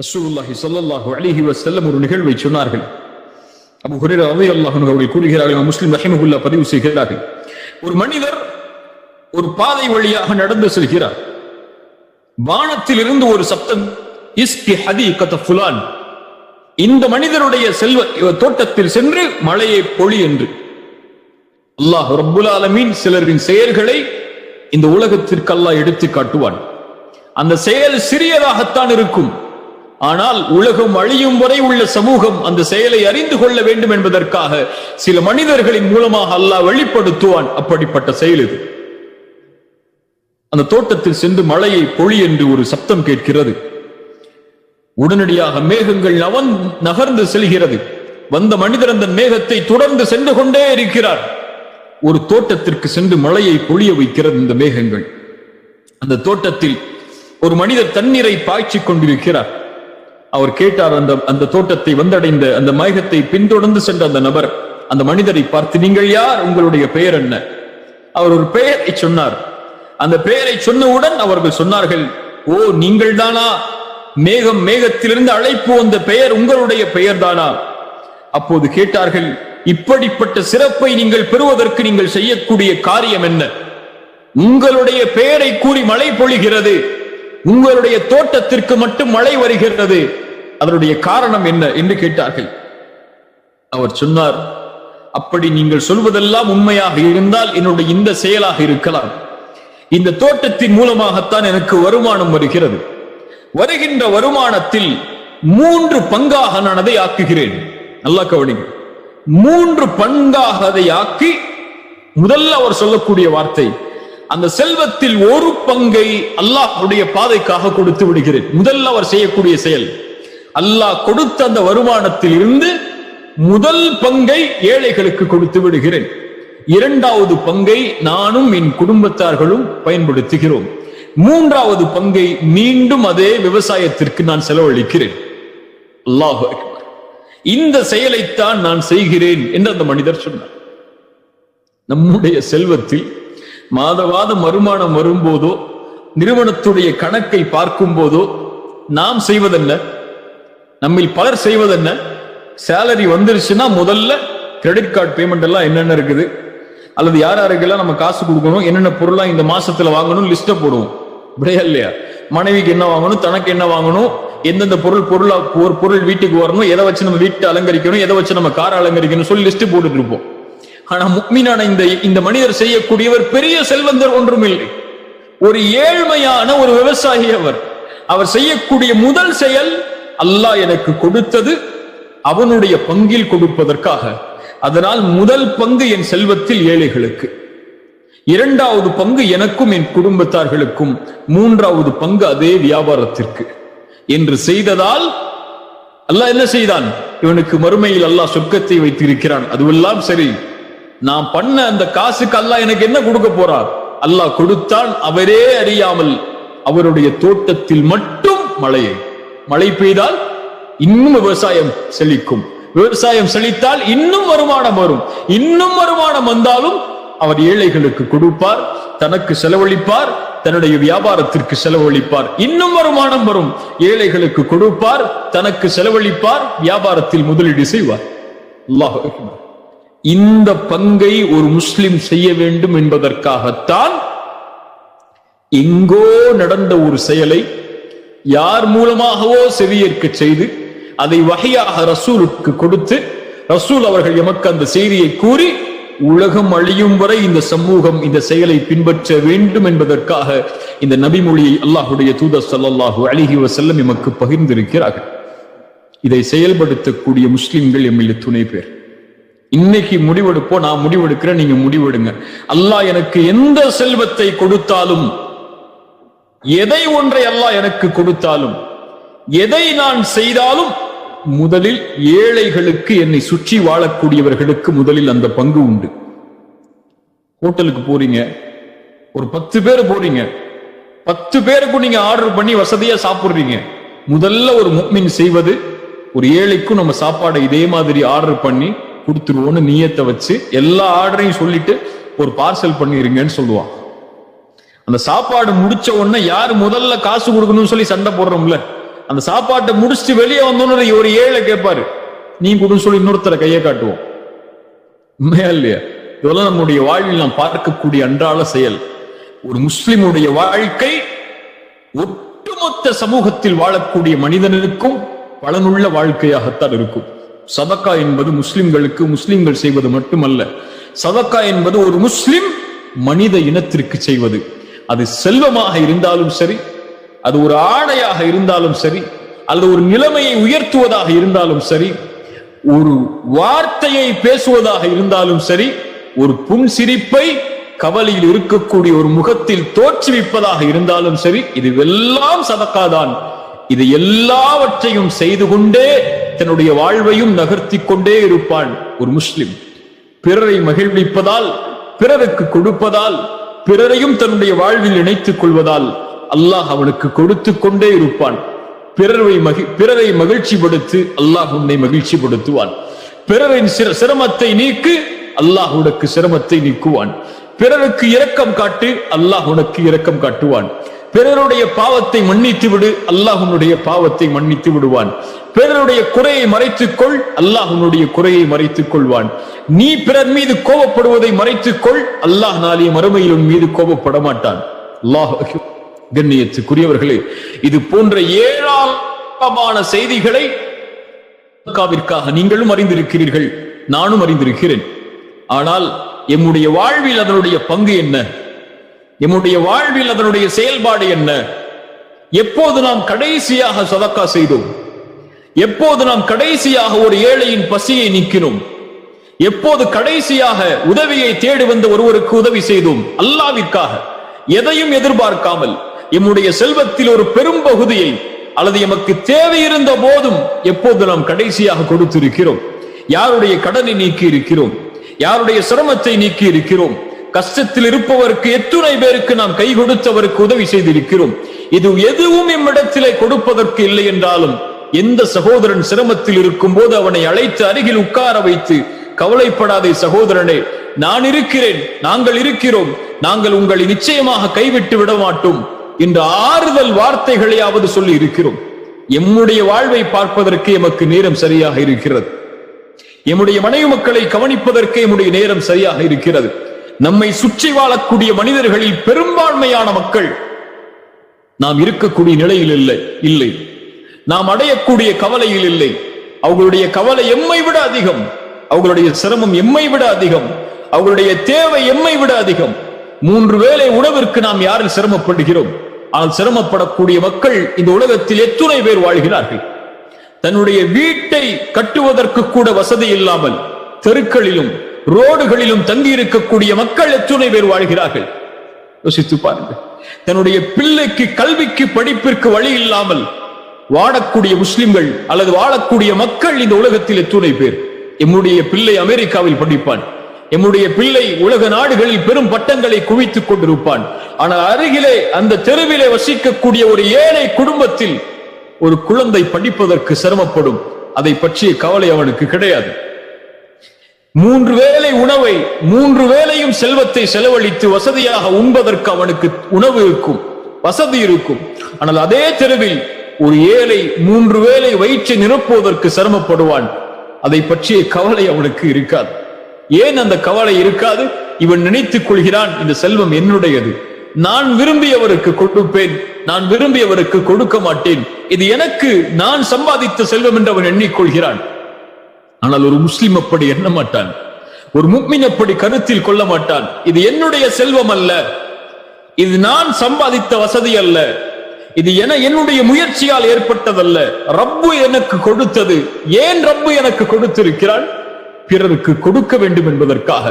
ரசூலுல்லாஹி ஸல்லல்லாஹு அலைஹி வஸல்லம் ஒரு நிகழ்வை சொன்னார்கள். அபூ ஹுரைரா ரலியல்லாஹு அன்ஹு அவர்கள் கூறுகிறார்கள், முஸ்லிம் ரஹிமஹுல்லாஹ் பதிவு செய்கிறார்கள், ஒரு மனிதர் ஒரு பாதை வழியாக நடந்து செல்கிறார். வானத்தில் இருந்து ஒரு சப்தம், இஸ்கி ஹதீகத ஃபுலான், இந்த மனிதருடைய செல்வ தோட்டத்தில் சென்று மழையை பொழி என்று. அல்லாஹ் ரப்புல் ஆலமீன் சிலரின் செயல்களை இந்த உலகத்திற்கு அல்லாஹ் எடுத்து காட்டுவான். அந்த செயல் சிறியதாகத்தான் இருக்கும், ஆனால் உலகம் அழியும் வரை உள்ள சமூகம் அந்த செயலை அறிந்து கொள்ள வேண்டும் என்பதற்காக சில மனிதர்களின் மூலமாக அல்லாஹ் வெளிப்படுத்துவான். அப்படிப்பட்ட செயல் இது. அந்த தோட்டத்தில் சென்று மழையை பொழி என்று ஒரு சப்தம் கேட்கிறது. உடனடியாக மேகங்கள் நகர்ந்து செல்கிறது. வந்த மனிதர் அந்த மேகத்தை தொடர்ந்து சென்று கொண்டே இருக்கிறார். ஒரு தோட்டத்திற்கு சென்று மழையை பொழிய வைக்கிறது இந்த மேகங்கள். அந்த தோட்டத்தில் ஒரு மனிதர் தண்ணீரை பாய்ச்சிக் கொண்டிருக்கிறார். அவர் கேட்டார், அந்த தோட்டத்தை வந்தடைந்த அந்த மேகத்தை பின்தொடர்ந்து சென்ற அந்த நபர் அந்த மனிதரை பார்த்து, நீங்கள் யார், உங்களுடைய பெயர் என்ன? அவர் ஒரு பெயரை சொன்னார். அந்த பெயரை சொன்னவுடன் அவர்கள் சொன்னார்கள், ஓ நீங்கள் தானா, மேகத்திலிருந்து அழைப்பு வந்த பெயர் உங்களுடைய பெயர் தானா? அப்போது கேட்டார்கள், இப்படிப்பட்ட சிறப்பை நீங்கள் பெறுவதற்கு நீங்கள் செய்யக்கூடிய காரியம் என்ன? உங்களுடைய பெயரை கூறி மழை பொழிகிறது, உங்களுடைய தோட்டத்திற்கு மட்டும் மழை வருகிறது, அதனுடைய காரணம் என்ன என்று கேட்டார்கள். அவர் சொன்னார், அப்படி நீங்கள் சொல்வதெல்லாம் உண்மையாக இருந்தால் என்னுடைய இந்த செயலாக இருக்கலாம். இந்த தோட்டத்தின் மூலமாகத்தான் எனக்கு வருமானம் வருகிறது. வருகின்ற வருமானத்தில் 3 பங்காக நான் அதை ஆக்குகிறேன். நல்லா கவனிங்க, 3 பங்காக அதை ஆக்கி, முதல்ல அவர் சொல்லக்கூடிய வார்த்தை, அந்த செல்வத்தில் 1 பங்கை அல்லாஹ்வுடைய பாதைக்காக கொடுத்து விடுகிறேன். முதல்ல அவர் செய்யக்கூடிய செயல், அல்லாஹ் கொடுத்த அந்த வருமானத்தில் இருந்து முதல் பங்கை ஏழைகளுக்கு கொடுத்து விடுகிறேன். 2வது பங்கை நானும் என் குடும்பத்தார்களும் பயன்படுத்துகிறோம். 3வது பங்கை மீண்டும் அதே விவசாயத்திற்கு நான் செலவழிக்கிறேன். அல்லாஹ் அக்பர். இந்த செயலைத்தான் நான் செய்கிறேன் என்று அந்த மனிதர் சொன்னார். நம்முடைய செல்வத்தில் மாதவாத வருமானம் வரும்போதோ, நிறுவனத்துடைய கணக்கை பார்க்கும் போதோ நாம் செய்வதென்ன? நம்மில் பலர் செய்வதென்ன? சேலரி வந்துருச்சுன்னா முதல்ல கிரெடிட் கார்டு பேமெண்ட் எல்லாம் என்னென்ன இருக்குது, அல்லது யாருக்கெல்லாம் நம்ம காசு கொடுக்கணும், என்னென்ன பொருளா இந்த மாசத்துல வாங்கணும் லிஸ்ட போடுவோம். இப்படியா இல்லையா? மனைவிக்கு என்ன வாங்கணும், தனக்கு என்ன வாங்கணும், எந்தெந்த பொருள் வீட்டுக்கு வரணும், எதை வச்சு நம்ம வீட்டை அலங்கரிக்கணும், எதை வச்சு நம்ம காரை அலங்கரிக்கணும் சொல்லி லிஸ்ட் போட்டுட்டு இருப்போம். ஆனா முக்மீனான இந்த மனிதர் செய்யக்கூடியவர் பெரிய செல்வந்தர் ஒன்றும் இல்லை, ஒரு ஏழ்மையான ஒரு விவசாயி. அவர் செய்யக்கூடிய முதல் செயல், அல்லாஹ் எனக்கு கொடுத்தது அவனுடைய பங்கில் கொடுப்பதற்காக, அதனால் முதல் பங்கு என் செல்வத்தில் ஏழைகளுக்கு, 2வது பங்கு எனக்கும் என் குடும்பத்தார்களுக்கும், 3வது பங்கு அதே வியாபாரத்திற்கு என்று செய்ததால் அல்லாஹ் என்ன செய்தான்? இவனுக்கு மறுமையில் அல்லாஹ் சொர்க்கத்தை வைத்திருக்கிறான். அதுவெல்லாம் சரி, நான் பண்ண அந்த காசுக்கு அல்லாஹ் எனக்கு என்ன கொடுக்க போறார்? அல்லாஹ் கொடுத்தான், அவரே அறியாமல் அவருடைய தோட்டத்தில் மட்டும் மழை பெய்தால் இன்னும் விவசாயம் செழிக்கும், விவசாயம் செழித்தால் இன்னும் வருமானம் வரும், இன்னும் வருமானம் வந்தாலும் அவர் ஏழைகளுக்கு கொடுப்பார், தனக்கு செலவழிப்பார், தன்னுடைய வியாபாரத்திற்கு செலவழிப்பார், இன்னும் வருமானம் வரும், ஏழைகளுக்கு கொடுப்பார், தனக்கு செலவழிப்பார், வியாபாரத்தில் முதலீடு செய்வார். அல்லாஹ் அக்பர். இந்த பங்கை ஒரு முஸ்லிம் செய்ய வேண்டும் என்பதற்காகத்தான் எங்கோ நடந்த ஒரு செயலை யார் மூலமாகவோ செவியேற்க செய்து அதை வஹியாக ரசூலுக்கு கொடுத்து, ரசூல் அவர்கள் எமக்கு அந்த செய்தியை கூறி, உலகம் அழியும் வரை இந்த சமூகம் இந்த செயலை பின்பற்ற வேண்டும் என்பதற்காக இந்த நபிமொழியை அல்லாஹ்வுடைய தூதர் ஸல்லல்லாஹு அலைஹி வஸல்லம் எமக்கு பகிர்ந்திருக்கிறார்கள். இதை செயல்படுத்தக்கூடிய முஸ்லிம்கள் எம்மில் துணை பேர். இன்னைக்கு முடிவெடுப்போம், நான் முடிவெடுக்கிறேன், நீங்க முடிவெடுங்க. அல்லாஹ் எனக்கு எந்த செல்வத்தை கொடுத்தாலும், எதை ஒன்றை அல்லாஹ் எனக்கு கொடுத்தாலும், எதை நான் செய்தாலும், முதலில் ஏழைகளுக்கு, என்னை சுற்றி வாழக்கூடியவர்களுக்கு முதலில் அந்த பங்கு உண்டு. ஹோட்டலுக்கு போறீங்க, ஒரு 10 பேர் போறீங்க, 10 பேருக்கு நீங்க ஆர்டர் பண்ணி வசதியா சாப்பிடுறீங்க. முதல்ல ஒரு முஃமின் செய்வது, ஒரு ஏழைக்கும் நம்ம சாப்பாடை இதே மாதிரி ஆர்டர் பண்ணி கொடுத்துருவோம்னு நியத்தை வச்சு எல்லா ஆர்டரையும் சொல்லிட்டு ஒரு பார்சல் பண்ணிருங்கன்னு சொல்லுவான். அந்த சாப்பாடு முடிச்ச உடனே யாரு முதல்ல காசு கொடுக்கணும்னு சொல்லி சண்டை போடுறோம்ல, அந்த சாப்பாட்டை முடிச்சுட்டு வெளியே வந்தோன்னு ஒரு ஏழை கேட்பாரு, நீ கூட சொல்லி இன்னொருத்தர கையை காட்டுவோம். உண்மையா இல்லையா? இதெல்லாம் நம்முடைய வாழ்வில் நாம் பார்க்கக்கூடிய அன்றாட செயல். ஒரு முஸ்லிமுடைய வாழ்க்கை ஒட்டுமொத்த சமூகத்தில் வாழக்கூடிய மனிதனுக்கும் பலனுள்ள வாழ்க்கையாகத்தான் இருக்கும். சதக்கா என்பது முஸ்லிம்களுக்கு முஸ்லிம்கள் செய்வது மட்டுமல்ல, சதக்கா என்பது ஒரு முஸ்லிம் மனித இனத்திற்கு செய்வது. அது செல்வமாக இருந்தாலும் சரி, அது ஒரு ஆடையாக இருந்தாலும் சரி, அல்லது ஒரு நிலைமையை உயர்த்துவதாக இருந்தாலும் சரி, ஒரு வார்த்தையை பேசுவதாக இருந்தாலும் சரி, ஒரு புன்சிரிப்பை கவலையில் இருக்கக்கூடிய ஒரு முகத்தில் தோற்றுவிப்பதாக இருந்தாலும் சரி, இது எல்லாம் சதக்காதான். இது எல்லாவற்றையும் செய்து கொண்டே தன்னுடைய வாழ்வையும் நகர்த்தி கொண்டே இருப்பான் ஒரு முஸ்லிம். பிறரை மகிழ்விப்பதால், பிறருக்கு கொடுப்பதால், பிறரையும் தன்னுடைய வாழ்வில் இணைத்துக் கொள்வதால் அல்லாஹ் அவனுக்கு கொடுத்து கொண்டே இருப்பான். பிறரை மகிழ்ச்சிப்படுத்து, அல்லாஹ் உன்னை மகிழ்ச்சிப்படுத்துவான். பிறரின் சிரமத்தை நீக்கு, அல்லாஹ் உனக்கு சிரமத்தை நீக்குவான். பிறருக்கு இரக்கம் காட்டு, அல்லாஹ் உனக்கு இரக்கம் காட்டுவான். பிறருடைய பாவத்தை மன்னித்து விடு, அல்லாஹ் உன்னுடைய பாவத்தை மன்னித்து விடுவான். பிறருடைய குறையை மறைத்துக் கொள், அல்லாஹ் உன்னுடைய குறையை மறைத்துக் கொள்வான். நீ பிறர் மீது கோபப்படுவதை மறைத்துக் கொள், அல்லாஹ் நாளைய மறுமையில் உன் மீது கோபப்பட மாட்டான். அல்லாஹ் கண்ணியத்துக்குரியவர்களே, இது போன்ற ஏராளமான செய்திகளை நீங்களும் அறிந்திருக்கிறீர்கள், நானும் அறிந்திருக்கிறேன். ஆனால் எம்முடைய வாழ்வில் அதனுடைய பங்கு என்ன? எம்முடைய வாழ்வில் அதனுடைய செயல்பாடு என்ன? எப்போது நாம் கடைசியாக சதக்கா செய்தோம்? எப்போது நாம் கடைசியாக ஒரு ஏழையின் பசியை நீக்கினோம்? எப்போது கடைசியாக உதவியை தேடி வந்த ஒருவருக்கு உதவி செய்தோம்? அல்லாஹ்விற்காக, எதையும் எதிர்பார்க்காமல் எம்முடைய செல்வத்தில் ஒரு பெரும் பகுதியை அல்லது எமக்கு தேவை இருந்த போதும் எப்போது நாம் கடைசியாக கொடுத்திருக்கிறோம்? யாருடைய கடனை நீக்கி இருக்கிறோம்? யாருடைய சிரமத்தை நீக்கி இருக்கிறோம்? கஷ்டத்தில் இருப்பவருக்கு எத்துணை பேருக்கு நாம் கை கொடுத்தவருக்கு உதவி செய்திருக்கிறோம். இது எதுவும் எம்மிடத்திலே கொடுப்பதற்கு இல்லை என்றாலும், எந்த சகோதரன் சிரமத்தில் இருக்கும் போது அவனை அழைத்து அருகில் உட்கார வைத்து, கவலைப்படாதே சகோதரனே, நான் இருக்கிறேன், நாங்கள் இருக்கிறோம், நாங்கள் உங்களை நிச்சயமாக கைவிட்டு விட மாட்டோம் என்ற ஆறுதல் வார்த்தைகளையாவது சொல்லி இருக்கிறோம். எம்முடைய வாழ்வை பார்ப்பதற்கு எமக்கு நேரம் சரியாக இருக்கிறது. எம்முடைய மனைவி மக்களை கவனிப்பதற்கு எம்முடைய நேரம் சரியாக இருக்கிறது. நம்மை சுற்றி வாழக்கூடிய மனிதர்களில் பெரும்பான்மையான மக்கள் நாம் இருக்கக்கூடிய நிலையில் இல்லை, நாம் அடையக்கூடிய கவலையில் இல்லை. அவர்களுடைய கவலை எம்மை விட அதிகம், அவர்களுடைய சிரமம் எம்மை விட அதிகம், அவர்களுடைய தேவை எம்மை விட அதிகம். 3 வேளை உணவிற்கு நாம் யாரில் சிரமப்படுகிறோம்? ஆனால் சிரமப்படக்கூடிய மக்கள் இந்த உலகத்தில் எத்துணை பேர் வாழ்கிறார்கள்? தன்னுடைய வீட்டை கட்டுவதற்கு கூட வசதி இல்லாமல் தெருக்களிலும் ரோடுகளிலும் தங்கி இருக்கக்கூடிய மக்கள் எத்துணை பேர் வாழ்கிறார்கள்? யோசித்து பாருங்கள். தன்னுடைய பிள்ளைக்கு கல்விக்கு படிப்பிற்கு வழி இல்லாமல் வாழக்கூடிய முஸ்லிம்கள் அல்லது வாழக்கூடிய மக்கள் இந்த உலகத்தில் எத்துணை பேர்? எம்முடைய பிள்ளை அமெரிக்காவில் படிப்பான், எம்முடைய பிள்ளை உலக நாடுகளில் பெரும் பட்டங்களை குவித்துக் கொண்டிருப்பான். ஆனால் அருகிலே அந்த தெருவிலே வசிக்கக்கூடிய ஒரு ஏழை குடும்பத்தில் ஒரு குழந்தை படிப்பதற்கு சிரமப்படும். அதை பற்றிய கவலை அவனுக்கு கிடையாது. 3 வேளை உணவை, 3 வேளையும் செல்வத்தை செலவழித்து வசதியாக உண்பதற்கு அவனுக்கு உணவு இருக்கும், வசதி இருக்கும். ஆனால் அதே தெருவில் ஒரு ஏழை 3 வேளை வயிற்றை நிரப்புவதற்கு சிரமப்படுவான். அதை பற்றிய கவலை அவனுக்கு இருக்காது. ஏன் அந்த கவலை இருக்காது? இவன் நினைத்துக் கொள்கிறான், இந்த செல்வம் என்னுடையது, நான் விரும்பியவருக்கு கொடுப்பேன், நான் விரும்பியவருக்கு கொடுக்க மாட்டேன், இது எனக்கு, நான் சம்பாதித்த செல்வம் என்று அவன் எண்ணிக்கொள்கிறான். ஆனால் ஒரு முஸ்லிம் அப்படி எண்ண மாட்டான். ஒரு முஃமின் அப்படி கருத்தில் கொள்ள மாட்டான். இது என்னுடைய செல்வம் அல்ல, இது நான் சம்பாதித்த வசதி அல்ல, இது என்னுடைய முயற்சியால் ஏற்பட்டதல்ல, ரப்பு எனக்கு கொடுத்தது. ஏன் ரப்பு எனக்கு கொடுத்திருக்கிறான்? பிறருக்கு கொடுக்க வேண்டும் என்பதற்காக.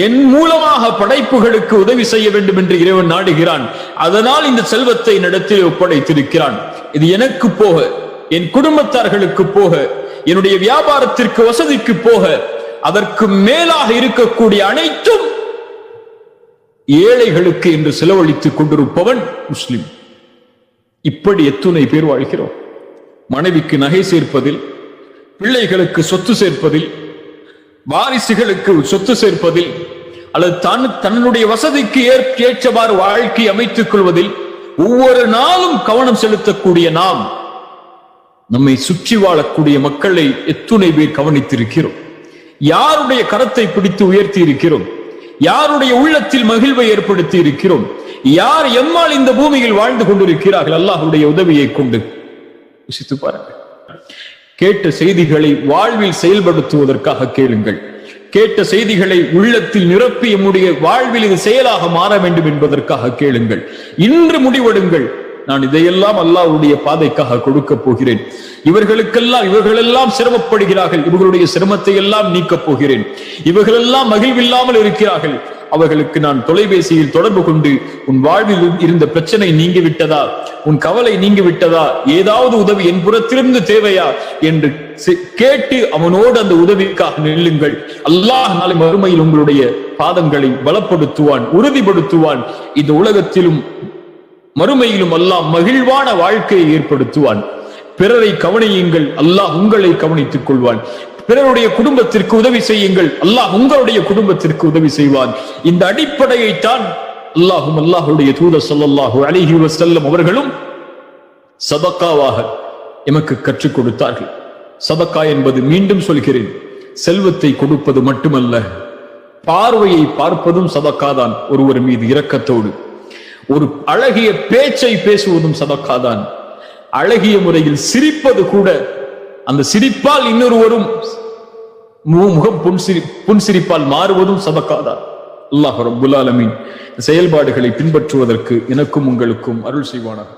என் மூலமாக படைப்புகளுக்கு உதவி செய்ய வேண்டும் என்று இறைவன் நாடுகிறான். அதனால் இந்த செல்வத்தை நடத்தி ஒப்படைத்திருக்கிறான். இது எனக்கு போக, என் குடும்பத்தார்களுக்கு போக, என்னுடைய வியாபாரத்திற்கு வசதிக்கு போக, அதற்கு மேலாக இருக்கக்கூடிய அனைத்தும் ஏழைகளுக்கு என்று செலவழித்துக் கொண்டிருப்பவன் முஸ்லிம். இப்படி எத்துணை பேர் வாழ்கிறோம். மனைவிக்கு நகை சேர்ப்பதில், பிள்ளைகளுக்கு சொத்து சேர்ப்பதில், வாரிசுகளுக்கு சொத்து சேர்ப்பதில், அல்லது தன்னுடைய வசதிக்கு ஏற்றவாறு வாழ்க்கை அமைத்துக் கொள்வதில் ஒவ்வொரு நாளும் கவனம் செலுத்தக்கூடிய நாம் நம்மை சுற்றி வாழக்கூடிய மக்களை எத்துணை பேர் கவனித்திருக்கிறோம்? யாருடைய கரத்தை பிடித்து உயர்த்தி இருக்கிறோம்? யாருடைய உள்ளத்தில் மகிழ்வை ஏற்படுத்தி இருக்கிறோம்? யார் எம்மால் இந்த பூமியில் வாழ்ந்து கொண்டிருக்கிறார்கள்? அல்லாஹ்வுடைய உதவியை கொண்டு யோசித்து பாருங்கள். கேட்ட செய்திகளை வாழ்வில் செயல்படுத்துவதற்காக கேளுங்கள். கேட்ட செய்திகளை உள்ளத்தில் நிரப்பி நம்முடைய வாழ்வில் இது செயலாக மாற வேண்டும் என்பதற்காக கேளுங்கள். இன்று முடிவெடுங்கள், நான் இதையெல்லாம் அல்லாஹ்வுடைய பாதைக்காக கொடுக்க போகிறேன். இவர்களெல்லாம் சிரமப்படுகிறார்கள், இவர்களுடைய சிரமத்தை எல்லாம் நீக்கப் போகிறேன். இவர்களெல்லாம் மகிழ்வில்லாமல் இருக்கிறார்கள், அவர்களுக்கு நான் தொலைபேசியில் தொடர்பு கொண்டு உன் வாழ்வில் இருந்த பிரச்சனை நீங்கி விட்டதா, உன் கவலை நீங்கி விட்டதா, ஏதாவது உதவி என் புறத்திலிருந்து தேவையா என்று கேட்டு அவனோடு அந்த உதவிக்காக நில்லுங்கள். அல்லாஹ் நாளை மறுமையில் உங்களுடைய பாதங்களை பலப்படுத்துவான், உறுதிப்படுத்துவான். இந்த உலகத்திலும் மறுமையிலும் அல்லாஹ் மகிழ்வான வாழ்க்கையை ஏற்படுத்துவான். பிறரை கவனியுங்கள், அல்லாஹ் உங்களை கவனித்துக் கொள்வான். பிறருடைய குடும்பத்திற்கு உதவி செய்யுங்கள், அல்லாஹ் உங்களுடைய குடும்பத்திற்கு உதவி செய்வான். இந்த அடிப்படையை தான் அல்லாஹும் அல்லாஹுடைய தூதர் ஸல்லல்லாஹு அலைஹி வஸல்லம் அவர்களும் சதகாவாக எமக்கு கற்றுக் கொடுத்தார்கள். சதகா என்பது, மீண்டும் சொல்கிறேன், செல்வத்தை கொடுப்பது மட்டுமல்ல, பார்வையை பார்ப்பதும் சதகாதான். ஒருவர் மீது இரக்கத்தோடு ஒரு அழகிய பேச்சை பேசுவதும் சதகாதான். அழகிய முறையில் சிரிப்பது கூட, அந்த சிரிப்பால் இன்னொருவரும் முகம் புன்சிரிப்பால் மாறுவதும் சதகாதான். அல்லாஹ் ரப்புல் ஆலமீன் செயல்பாடுகளை பின்பற்றுவதற்கு எனக்கும் உங்களுக்கும் அருள் செய்வானாக.